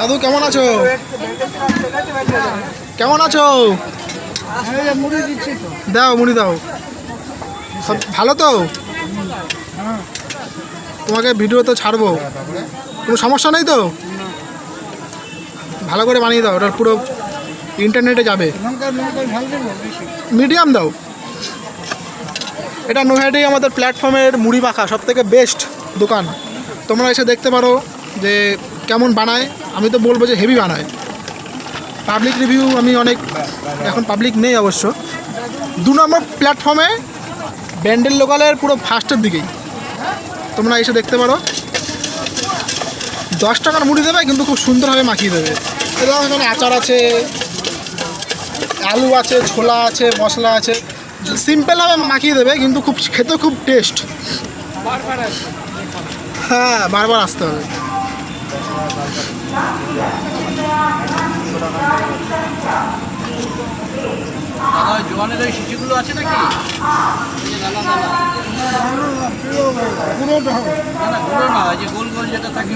দাদু কেমন আছো? কেমন আছো? দাও মুড়ি দাও। সব ভালো তো? তোমাকে ভিডিও তো ছাড়বো, কোনো সমস্যা নেই তো? ভালো করে বানিয়ে দাও, ওটা পুরো ইন্টারনেটে যাবে। মিডিয়াম দাও। এটা নৈহাটি আমাদের প্ল্যাটফর্মের মুড়ি মাখা সবথেকে বেস্ট দোকান। তোমরা এসে দেখতে পারো যে কেমন বানায়। আমি তো বলবো যে হেভি বানায়। পাবলিক রিভিউ আমি অনেক, এখন পাবলিক নেই অবশ্য। 2 নম্বর প্ল্যাটফর্মে ব্যান্ডেল লোকালের পুরো ফার্স্টের দিকেই তোমরা এসে দেখতে পারো। 10 টাকার মুড়ি দেবে, কিন্তু খুব সুন্দরভাবে মাখিয়ে দেবে। এবং এখানে আচার আছে, আলু আছে, ছোলা আছে, মশলা আছে, সিম্পলভাবে মাখিয়ে দেবে, কিন্তু খুব খেতে খুব টেস্ট। হ্যাঁ, বারবার আসতে হবে। জোয়ানের ওই শিশুগুলো আছে নাকি? পুরোটা হবে না, গুলো না, যে গোল গোল যেটা থাকে।